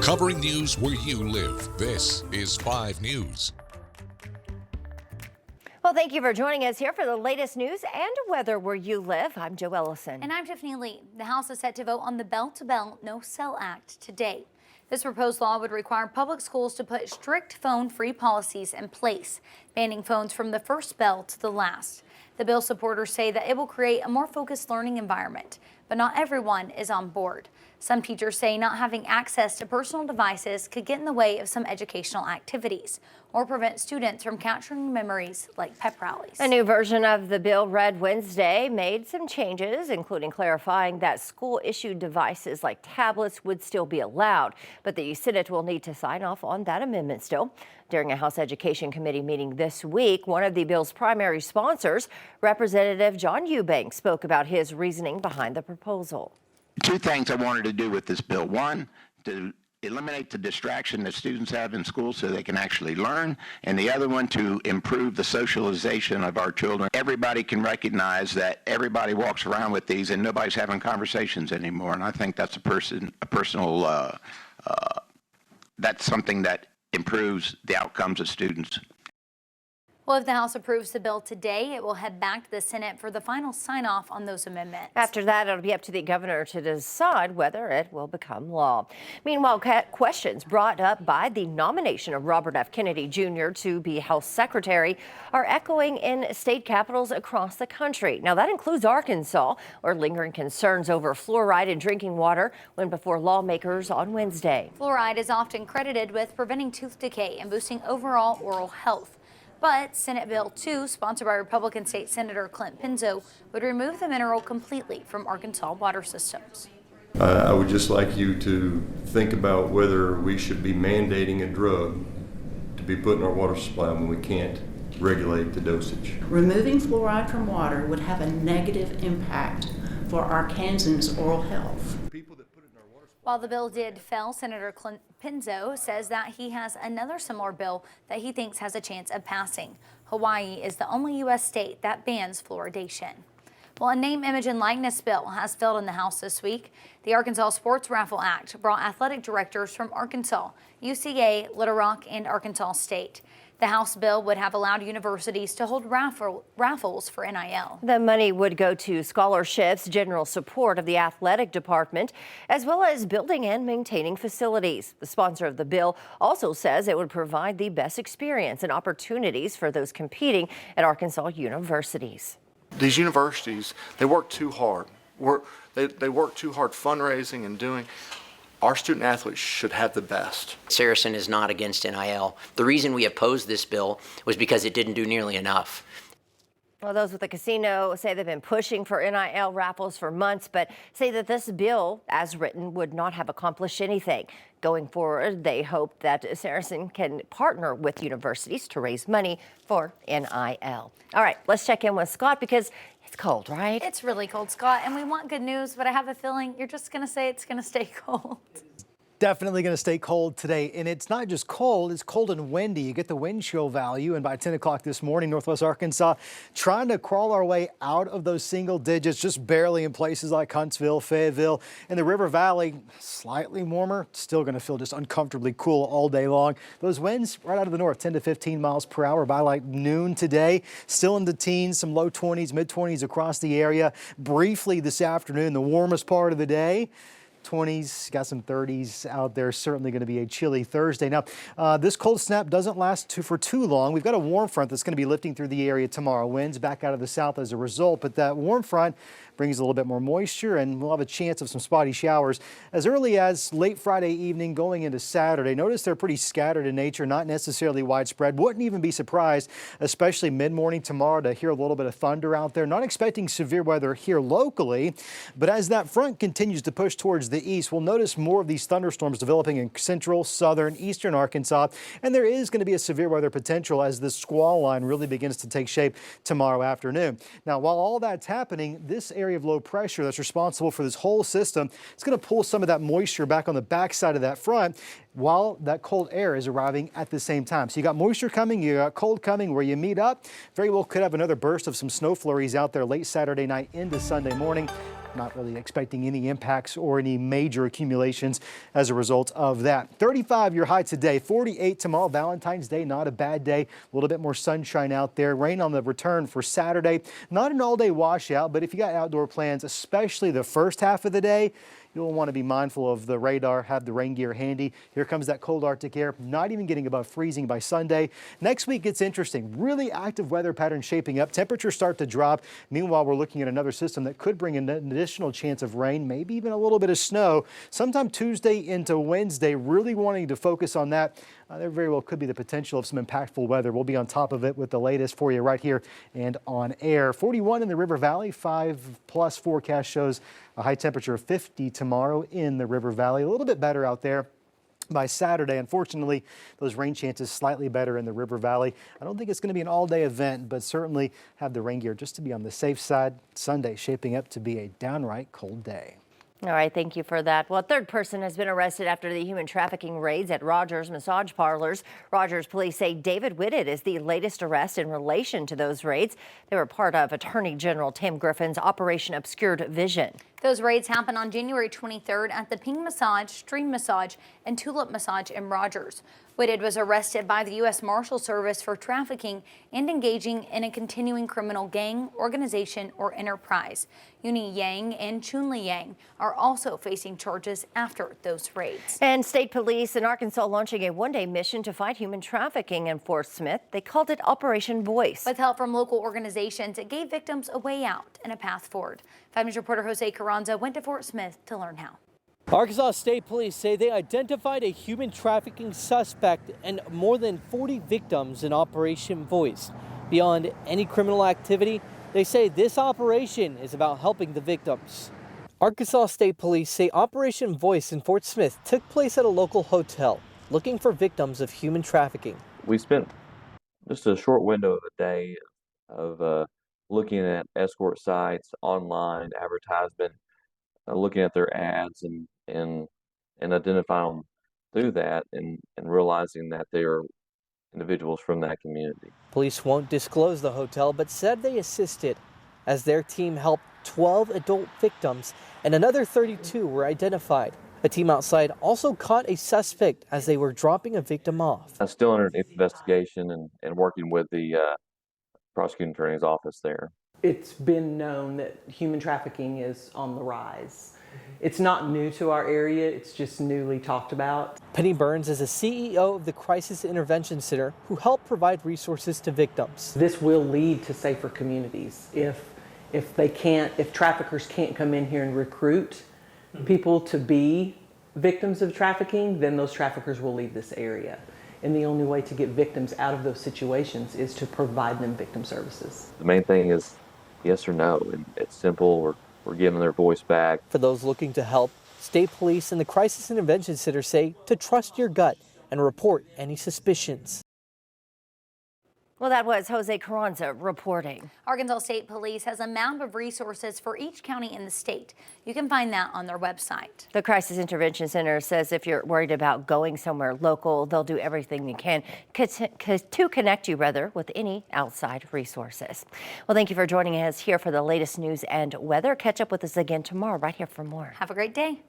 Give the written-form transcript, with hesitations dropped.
Covering news where you live. This is 5 News. Well, thank you for joining us here for the latest news and weather where you live. I'm Joe Ellison. And I'm Tiffany Lee. The House is set to vote on the Bell-to-Bell No Cell Act today. This proposed law would require public schools to put strict phone-free policies in place, banning phones from the first bell to the last. The bill supporters say that it will create a more focused learning environment, but not everyone is on board. Some teachers say not having access to personal devices could get in the way of some educational activities or prevent students from capturing memories like pep rallies. A new version of the bill read Wednesday made some changes, including clarifying that school-issued devices like tablets would still be allowed, but the Senate will need to sign off on that amendment still. During a House Education Committee meeting this week, one of the bill's primary sponsors, Representative John Eubanks, spoke about his reasoning behind the proposal. Two things I wanted to do with this bill. One, to eliminate the distraction that students have in school so they can actually learn, and the other one to improve the socialization of our children. Everybody can recognize that everybody walks around with these and nobody's having conversations anymore, and I think that's that's something that improves the outcomes of students. Well, if the House approves the bill today, it will head back to the Senate for the final sign-off on those amendments. After that, it'll be up to the governor to decide whether it will become law. Meanwhile, questions brought up by the nomination of Robert F. Kennedy Jr. to be House Secretary are echoing in state capitals across the country. Now, that includes Arkansas, where lingering concerns over fluoride in drinking water went before lawmakers on Wednesday. Fluoride is often credited with preventing tooth decay and boosting overall oral health. But Senate Bill 2, sponsored by Republican State Senator Clint Penzo, would remove the mineral completely from Arkansas water systems. I would just like you to think about whether we should be mandating a drug to be put in our water supply when we can't regulate the dosage. Removing fluoride from water would have a negative impact for Arkansans' oral health. While the bill did fail, Senator Clint Penzo says that he has another similar bill that he thinks has a chance of passing. Hawaii is the only U.S. state that bans fluoridation. Well, a name, image, and likeness bill has failed in the House this week. The Arkansas Sports Raffle Act brought athletic directors from Arkansas, UCA, Little Rock, and Arkansas State. The House bill would have allowed universities to hold raffles for NIL. The money would go to scholarships, general support of the athletic department, as well as building and maintaining facilities. The sponsor of the bill also says it would provide the best experience and opportunities for those competing at Arkansas universities. These universities, they work too hard. They work too hard fundraising and doing. Our student athletes should have the best. Saracen is not against NIL. The reason we opposed this bill was because it didn't do nearly enough. Well, those with the casino say they've been pushing for NIL raffles for months, but say that this bill, as written, would not have accomplished anything. Going forward, they hope that Saracen can partner with universities to raise money for NIL. All right, let's check in with Scott because it's cold, right? It's really cold, Scott, and we want good news, but I have a feeling you're just going to say it's going to stay cold. Definitely going to stay cold today, and it's not just cold, it's cold and windy. You get the wind chill value, and by 10 o'clock this morning, Northwest Arkansas trying to crawl our way out of those single digits, just barely in places like Huntsville, Fayetteville, and the River Valley, slightly warmer, still going to feel just uncomfortably cool all day long. Those winds right out of the north, 10 to 15 miles per hour by like noon today, still in the teens, some low 20s, mid 20s across the area. Briefly this afternoon, the warmest part of the day. 20s, got some 30s out there. Certainly going to be a chilly Thursday. Now, this cold snap doesn't last for too long. We've got a warm front that's going to be lifting through the area tomorrow. Winds back out of the south as a result, but that warm front brings a little bit more moisture, and we'll have a chance of some spotty showers as early as late Friday evening going into Saturday. Notice they're pretty scattered in nature, not necessarily widespread. Wouldn't even be surprised, especially mid-morning tomorrow, to hear a little bit of thunder out there. Not expecting severe weather here locally, but as that front continues to push towards the east, we'll notice more of these thunderstorms developing in central, southern, eastern Arkansas, and there is going to be a severe weather potential as this squall line really begins to take shape tomorrow afternoon. Now, while all that's happening, this area of low pressure that's responsible for this whole system is going to pull some of that moisture back on the backside of that front while that cold air is arriving at the same time. So you got moisture coming, you got cold coming. Where you meet up, very well could have another burst of some snow flurries out there late Saturday night into Sunday morning. not really expecting any impacts or any major accumulations as a result of that. 35 your high today, 48 tomorrow. Valentine's Day, not a bad day. A little bit more sunshine out there. Rain on the return for Saturday. Not an all-day washout, but if you got outdoor plans, especially the first half of the day, you'll want to be mindful of the radar, have the rain gear handy. Here comes that cold Arctic air, not even getting above freezing by Sunday. Next week gets interesting. Really active weather pattern shaping up. Temperatures start to drop. Meanwhile, we're looking at another system that could bring an additional chance of rain, maybe even a little bit of snow. Sometime Tuesday into Wednesday, really wanting to focus on that. There very well could be the potential of some impactful weather. We'll be on top of it with the latest for you right here and on air. 41 in the River Valley, 5+ forecast shows a high temperature of 50 tomorrow in the River Valley. A little bit better out there by Saturday. Unfortunately, those rain chances slightly better in the River Valley. I don't think it's going to be an all-day event, but certainly have the rain gear just to be on the safe side. Sunday shaping up to be a downright cold day. All right, thank you for that. Well, a third person has been arrested after the human trafficking raids at Rogers massage parlors. Rogers police say David Whitted is the latest arrest in relation to those raids. They were part of Attorney General Tim Griffin's Operation Obscured Vision. Those raids happened on January 23rd at the Ping Massage, Stream Massage, and Tulip Massage in Rogers. Whitted was arrested by the U.S. Marshal Service for trafficking and engaging in a continuing criminal gang, organization, or enterprise. Yuni Yang and Chunli Yang are also facing charges after those raids. And state police in Arkansas launching a one-day mission to fight human trafficking in Fort Smith. They called it Operation Voice. With help from local organizations, it gave victims a way out and a path forward. 5 News reporter Jose Carranza went to Fort Smith to learn how. Arkansas State Police say they identified a human trafficking suspect and more than 40 victims in Operation Voice. Beyond any criminal activity, they say this operation is about helping the victims. Arkansas State Police say Operation Voice in Fort Smith took place at a local hotel, looking for victims of human trafficking. We spent just a short window of a day of looking at escort sites, online advertisement, looking at their ads and identifying them through that and realizing that they are individuals from that community. Police won't disclose the hotel, but said they assisted as their team helped 12 adult victims and another 32 were identified. A team outside also caught a suspect as they were dropping a victim off. I'm still under investigation and working with the prosecuting attorney's office there. It's been known that human trafficking is on the rise. It's not new to our area, it's just newly talked about. Penny Burns is the CEO of the Crisis Intervention Center who helped provide resources to victims. This will lead to safer communities. If traffickers can't come in here and recruit people to be victims of trafficking, then those traffickers will leave this area. And the only way to get victims out of those situations is to provide them victim services. The main thing is yes or no, and it's simple. We're giving their voice back. For those looking to help, state police and the Crisis Intervention Center say to trust your gut and report any suspicions. Well, that was Jose Carranza reporting. Arkansas State Police has a map of resources for each county in the state. You can find that on their website. The Crisis Intervention Center says if you're worried about going somewhere local, they'll do everything they can to connect you with any outside resources. Well, thank you for joining us here for the latest news and weather. Catch up with us again tomorrow right here for more. Have a great day.